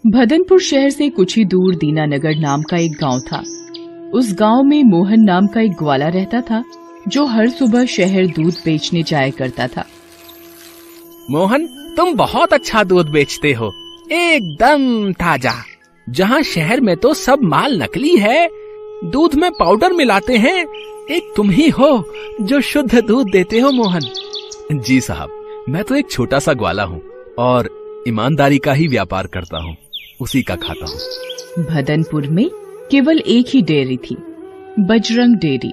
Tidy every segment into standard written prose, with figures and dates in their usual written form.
भदनपुर शहर से कुछ ही दूर दीनानगर नाम का एक गांव था। उस गांव में मोहन नाम का एक ग्वाला रहता था जो हर सुबह शहर दूध बेचने जाया करता था। मोहन, तुम बहुत अच्छा दूध बेचते हो, एकदम ताजा। जहाँ शहर में तो सब माल नकली है, दूध में पाउडर मिलाते हैं, एक तुम ही हो जो शुद्ध दूध देते हो। मोहन जी साहब, मैं तो एक छोटा सा ग्वाला हूँ और ईमानदारी का ही व्यापार करता हूँ, उसी का खाता हूँ। भदनपुर में केवल एक ही डेयरी थी, बजरंग डेयरी,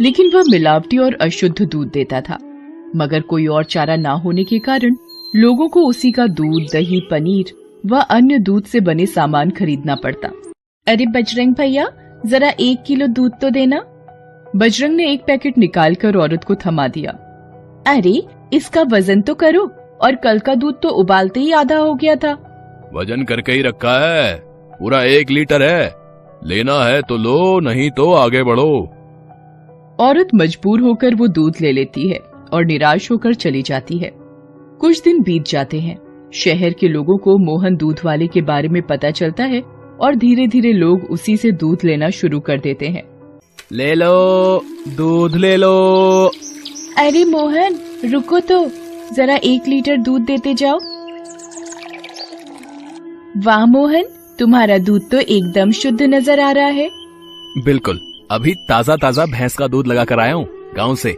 लेकिन वह मिलावटी और अशुद्ध दूध देता था। मगर कोई और चारा ना होने के कारण लोगों को उसी का दूध, दही, पनीर व अन्य दूध से बने सामान खरीदना पड़ता। अरे बजरंग भैया, जरा 1 किलो दूध तो देना। बजरंग ने एक पैकेट निकालकर औरत को थमा दिया। अरे इसका वजन तो करो, और कल का दूध तो उबालते ही आधा हो गया था। वजन करके ही रखा है, पूरा 1 लीटर है, लेना है तो लो, नहीं तो आगे बढ़ो। औरत मजबूर होकर वो दूध ले लेती है और निराश होकर चली जाती है। कुछ दिन बीत जाते हैं। शहर के लोगों को मोहन दूध वाले के बारे में पता चलता है और धीरे धीरे लोग उसी से दूध लेना शुरू कर देते हैं। ले लो दूध, ले लो। अरे मोहन रुको तो, जरा 1 लीटर दूध देते जाओ। वाह मोहन, तुम्हारा दूध तो एकदम शुद्ध नजर आ रहा है। बिल्कुल, अभी ताजा ताजा भैंस का दूध लगा कर आया हूँ गाँव से।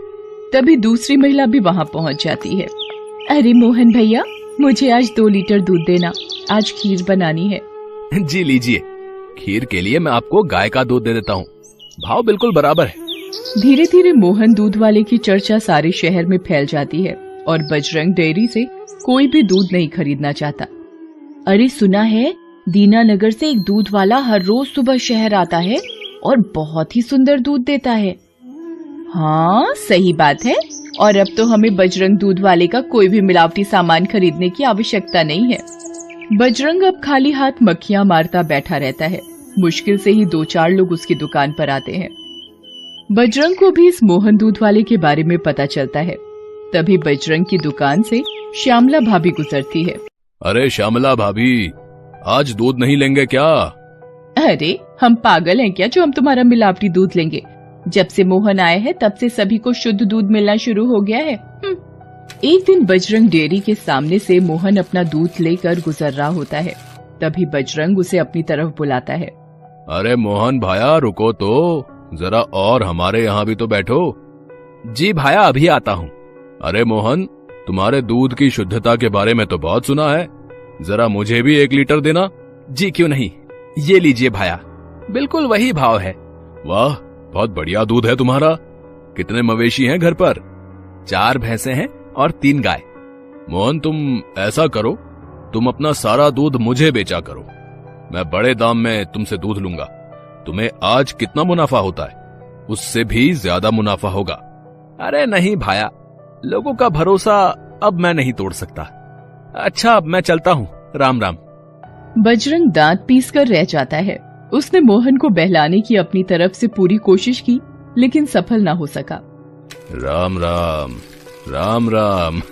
तभी दूसरी महिला भी वहाँ पहुँच जाती है। अरे मोहन भैया, मुझे आज 2 लीटर दूध देना, आज खीर बनानी है। जी लीजिए, खीर के लिए मैं आपको गाय का दूध दे देता हूँ, भाव बिल्कुल बराबर है। धीरे धीरे मोहन दूध वाले की चर्चा सारे शहर में फैल जाती है और बजरंग डेयरी से कोई भी दूध नहीं खरीदना चाहता। अरे सुना है, दीनानगर से एक दूध वाला हर रोज सुबह शहर आता है और बहुत ही सुंदर दूध देता है। हाँ सही बात है, और अब तो हमें बजरंग दूध वाले का कोई भी मिलावटी सामान खरीदने की आवश्यकता नहीं है। बजरंग अब खाली हाथ मक्खियां मारता बैठा रहता है। मुश्किल से ही 2-4 लोग उसकी दुकान पर आते हैं। बजरंग को भी इस मोहन दूध वाले के बारे में पता चलता है। तभी बजरंग की दुकान से श्यामला भाभी गुजरती है। अरे श्यामला भाभी, आज दूध नहीं लेंगे क्या? अरे हम पागल हैं क्या जो हम तुम्हारा मिलावटी दूध लेंगे? जब से मोहन आए हैं तब से सभी को शुद्ध दूध मिलना शुरू हो गया है। एक दिन बजरंग डेयरी के सामने से मोहन अपना दूध लेकर गुजर रहा होता है। तभी बजरंग उसे अपनी तरफ बुलाता है। अरे मोहन भाया, रुको तो जरा, और हमारे यहाँ भी तो बैठो। जी भाया, अभी आता हूँ। अरे मोहन, तुम्हारे दूध की शुद्धता के बारे में तो बहुत सुना है, जरा मुझे भी 1 लीटर देना। जी क्यों नहीं, ये लीजिए भाया, बिल्कुल वही भाव है। वाह, बहुत बढ़िया दूध है तुम्हारा। कितने मवेशी हैं घर पर? 4 भैंसे हैं और 3 गाय। मोहन तुम ऐसा करो, तुम अपना सारा दूध मुझे बेचा करो, मैं बड़े दाम में तुमसे दूध लूंगा। तुम्हें आज कितना मुनाफा होता है, उससे भी ज्यादा मुनाफा होगा। अरे नहीं भाया, लोगों का भरोसा अब मैं नहीं तोड़ सकता। अच्छा, अब मैं चलता हूँ, राम राम। बजरंग दांत पीस कर रह जाता है। उसने मोहन को बहलाने की अपनी तरफ से पूरी कोशिश की, लेकिन सफल ना हो सका। राम राम, राम राम।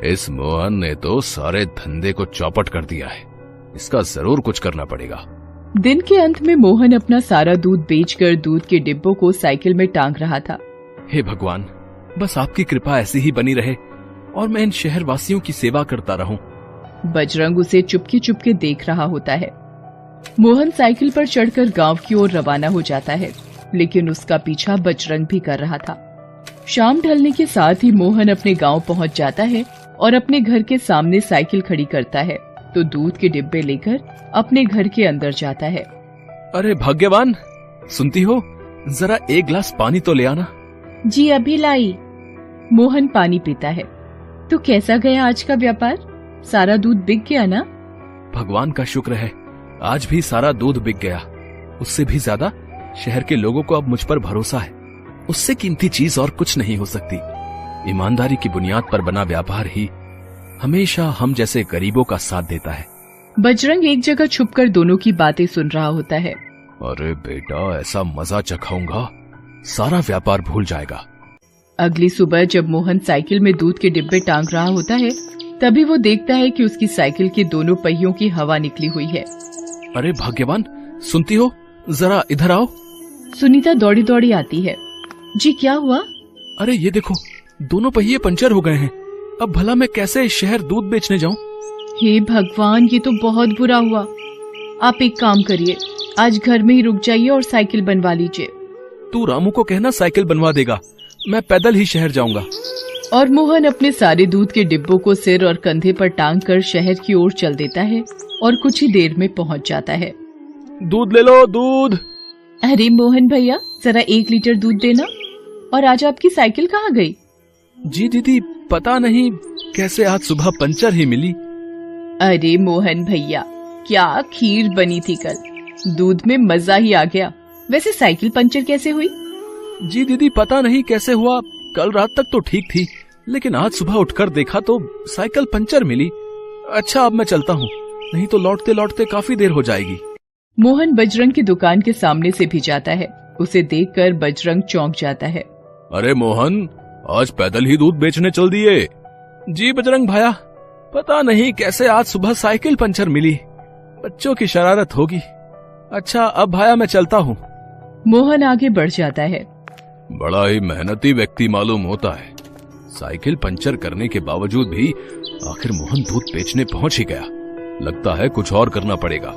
इस मोहन ने तो सारे धंधे को चौपट कर दिया है, इसका जरूर कुछ करना पड़ेगा। दिन के अंत में मोहन अपना सारा दूध बेचकर दूध के डिब्बों को साइकिल में टांग रहा था। हे भगवान, बस आपकी कृपा ऐसी ही बनी रहे और मैं इन शहर वासियों की सेवा करता रहूं। बजरंग उसे चुपके चुपके देख रहा होता है। मोहन साइकिल पर चढ़कर गांव की ओर रवाना हो जाता है, लेकिन उसका पीछा बजरंग भी कर रहा था। शाम ढलने के साथ ही मोहन अपने गांव पहुंच जाता है और अपने घर के सामने साइकिल खड़ी करता है तो दूध के डिब्बे लेकर अपने घर के अंदर जाता है। अरे भाग्यवान, सुनती हो, जरा 1 गिलास पानी तो ले आना। जी अभी लाई। मोहन पानी पीता है। तो कैसा गया आज का व्यापार? सारा दूध बिक गया ना? भगवान का शुक्र है, आज भी सारा दूध बिक गया। उससे भी ज्यादा शहर के लोगों को अब मुझ पर भरोसा है। उससे कीमती चीज और कुछ नहीं हो सकती। ईमानदारी की बुनियाद पर बना व्यापार ही हमेशा हम जैसे गरीबों का साथ देता है। बजरंग एक जगह छुपकर दोनों की बातें सुन रहा होता है। अरे बेटा, ऐसा मजा चखाऊंगा, सारा व्यापार भूल जाएगा। अगली सुबह जब मोहन साइकिल में दूध के डिब्बे टांग रहा होता है तभी वो देखता है कि उसकी साइकिल के दोनों पहियों की हवा निकली हुई है। अरे भाग्यवान, सुनती हो? जरा इधर आओ। सुनीता दौड़ी दौड़ी आती है। जी क्या हुआ? अरे ये देखो, दोनों पहिए पंचर हो गए हैं। अब भला मैं कैसे शहर दूध बेचने जाऊं? हे भगवान, ये तो बहुत बुरा हुआ। आप एक काम करिए, आज घर में ही रुक जाइए और साइकिल बनवा लीजिए। तू रामू को कहना साइकिल बनवा देगा, मैं पैदल ही शहर जाऊंगा। और मोहन अपने सारे दूध के डिब्बों को सिर और कंधे पर टांग कर शहर की ओर चल देता है और कुछ ही देर में पहुंच जाता है। दूध ले लो, दूध। अरे मोहन भैया, जरा 1 लीटर दूध देना। और आज आपकी साइकिल कहाँ गई? जी दीदी, पता नहीं कैसे आज सुबह पंचर ही मिली। अरे मोहन भैया, क्या खीर बनी थी कल, दूध में मजा ही आ गया। वैसे साइकिल पंचर कैसे हुई? जी दीदी, पता नहीं कैसे हुआ, कल रात तक तो ठीक थी, लेकिन आज सुबह उठकर देखा तो साइकिल पंचर मिली। अच्छा, अब मैं चलता हूँ, नहीं तो लौटते लौटते काफी देर हो जाएगी। मोहन बजरंग की दुकान के सामने से भी जाता है। उसे देखकर बजरंग चौंक जाता है। अरे मोहन, आज पैदल ही दूध बेचने चल दिए? जी बजरंग भाया, पता नहीं कैसे आज सुबह साइकिल पंचर मिली, बच्चों की शरारत होगी। अच्छा, अब भाया मैं चलता हूँ। मोहन आगे बढ़ जाता है। बड़ा ही मेहनती व्यक्ति मालूम होता है। साइकिल पंचर करने के बावजूद भी आखिर मोहन दूध बेचने पहुंच ही गया। लगता है कुछ और करना पड़ेगा।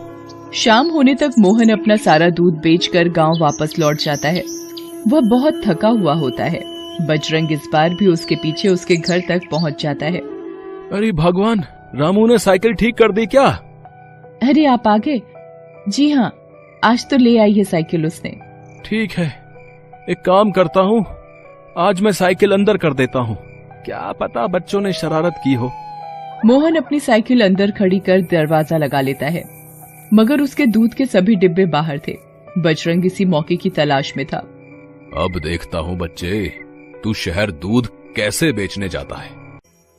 शाम होने तक मोहन अपना सारा दूध बेचकर गांव वापस लौट जाता है। वह बहुत थका हुआ होता है। बजरंग इस बार भी उसके पीछे उसके घर तक पहुंच जाता है। अरे भगवान, रामू ने साइकिल ठीक कर दी क्या? अरे आप आ गए? जी हाँ, आज तो ले आई है साइकिल उसने। ठीक है, एक काम करता हूँ, आज मैं साइकिल अंदर कर देता हूँ, क्या पता बच्चों ने शरारत की हो। मोहन अपनी साइकिल अंदर खड़ी कर दरवाजा लगा लेता है, मगर उसके दूध के सभी डिब्बे बाहर थे। बजरंग इसी मौके की तलाश में था। अब देखता हूँ बच्चे, तू शहर दूध कैसे बेचने जाता है।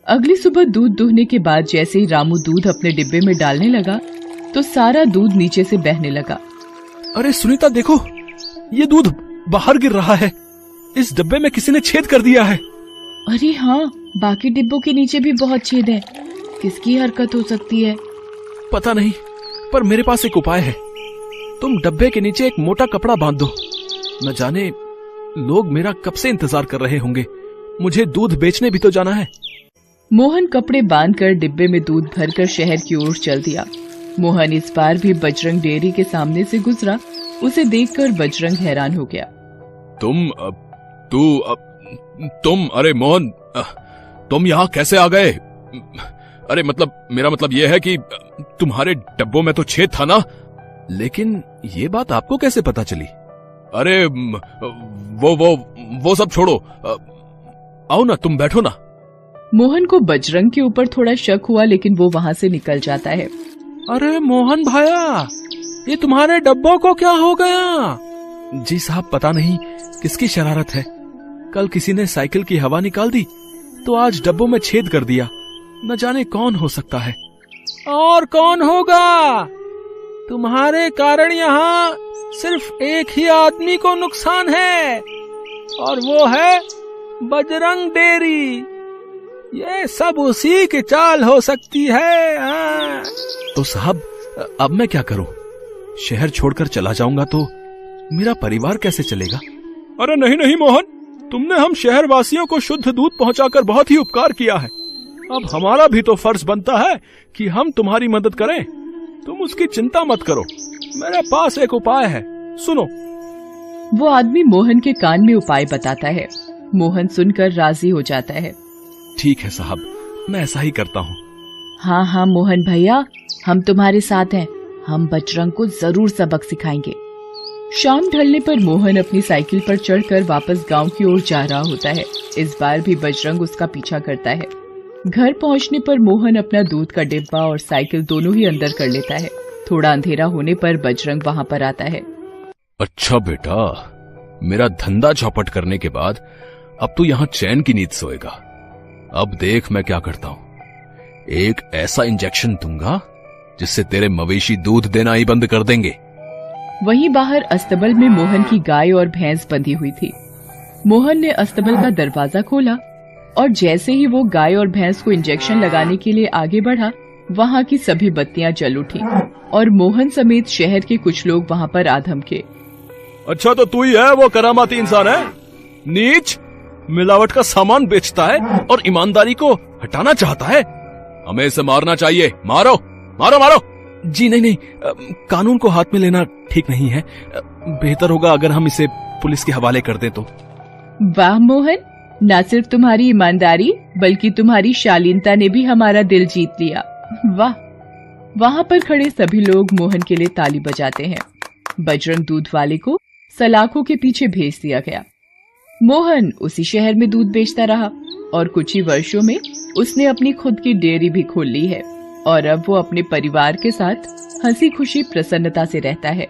अगली सुबह दूध दुहने के बाद जैसे ही रामू दूध अपने डिब्बे में डालने लगा तो सारा दूध नीचे से बहने लगा। अरे सुनीता देखो, ये दूध बाहर गिर रहा है। इस डिब्बे में किसी ने छेद कर दिया है। अरे हाँ, बाकी डिब्बों के नीचे भी बहुत छेद है। किसकी हरकत हो सकती है? पता नहीं, पर मेरे पास एक उपाय है। तुम डब्बे के नीचे एक मोटा कपड़ा बांध दो, न जाने लोग मेरा कब से इंतजार कर रहे होंगे। मुझे दूध बेचने भी तो जाना है। मोहन कपड़े बांधकर डिब्बे में दूध भरकर शहर की ओर चल दिया। मोहन इस बार भी बजरंग डेयरी के सामने से गुजरा। उसे देखकर बजरंग हैरान हो गया। तुम अरे मोहन, तुम यहाँ कैसे आ गए? अरे मतलब मेरा मतलब यह है कि तुम्हारे डब्बों में तो छेद था ना। लेकिन ये बात आपको कैसे पता चली? अरे वो सब छोड़ो, आओ ना, तुम बैठो ना। मोहन को बजरंग के ऊपर थोड़ा शक हुआ, लेकिन वो वहाँ से निकल जाता है। अरे मोहन भाया, ये तुम्हारे डब्बों को क्या हो गया? जी साहब, पता नहीं किसकी शरारत है। कल किसी ने साइकिल की हवा निकाल दी तो आज डब्बों में छेद कर दिया। न जाने कौन हो सकता है। और कौन होगा? तुम्हारे कारण यहाँ सिर्फ एक ही आदमी को नुकसान है, और वो है बजरंग डेयरी। ये सब उसी की चाल हो सकती है। तो साहब, अब मैं क्या करूं? शहर छोड़कर चला जाऊंगा तो मेरा परिवार कैसे चलेगा? अरे नहीं नहीं मोहन, तुमने हम शहर वासियों को शुद्ध दूध पहुंचाकर बहुत ही उपकार किया है। अब हमारा भी तो फर्ज बनता है कि हम तुम्हारी मदद करें। तुम उसकी चिंता मत करो, मेरे पास एक उपाय है, सुनो। वो आदमी मोहन के कान में उपाय बताता है। मोहन सुनकर राजी हो जाता है। ठीक है साहब, मैं ऐसा ही करता हूँ। हाँ हाँ मोहन भैया, हम तुम्हारे साथ हैं। हम बजरंग को जरूर सबक सिखाएंगे। शाम ढलने पर मोहन अपनी साइकिल पर चढ़कर वापस गांव की ओर जा रहा होता है। इस बार भी बजरंग उसका पीछा करता है। घर पहुंचने पर मोहन अपना दूध का डिब्बा और साइकिल दोनों ही अंदर कर लेता है। थोड़ा अंधेरा होने पर बजरंग वहां पर आता है। अच्छा बेटा, मेरा धंधा चौपट करने के बाद अब तू यहाँ चैन की नींद सोएगा। अब देख मैं क्या करता हूँ। एक ऐसा इंजेक्शन दूंगा जिससे तेरे मवेशी दूध देना ही बंद कर देंगे। वहीं बाहर अस्तबल में मोहन की गाय और भैंस बंधी हुई थी। मोहन ने अस्तबल का दरवाजा खोला और जैसे ही वो गाय और भैंस को इंजेक्शन लगाने के लिए आगे बढ़ा, वहाँ की सभी बत्तियां जल उठी और मोहन समेत शहर के कुछ लोग वहाँ पर आ धमके। अच्छा, तो तू ही है वो करामाती इंसान है? नीच, मिलावट का सामान बेचता है और ईमानदारी को हटाना चाहता है। हमें इसे मारना चाहिए। मारो मारो मारो। जी नहीं, कानून को हाथ में लेना ठीक नहीं है। बेहतर होगा अगर हम इसे पुलिस के हवाले कर दें तो। वाह मोहन, न सिर्फ तुम्हारी ईमानदारी बल्कि तुम्हारी शालीनता ने भी हमारा दिल जीत लिया। वाह। वहाँ पर खड़े सभी लोग मोहन के लिए ताली बजाते हैं। बजरंग दूध वाले को सलाखों के पीछे भेज दिया गया। मोहन उसी शहर में दूध बेचता रहा और कुछ ही वर्षों में उसने अपनी खुद की डेयरी भी खोल ली है और अब वो अपने परिवार के साथ हंसी खुशी प्रसन्नता से रहता है।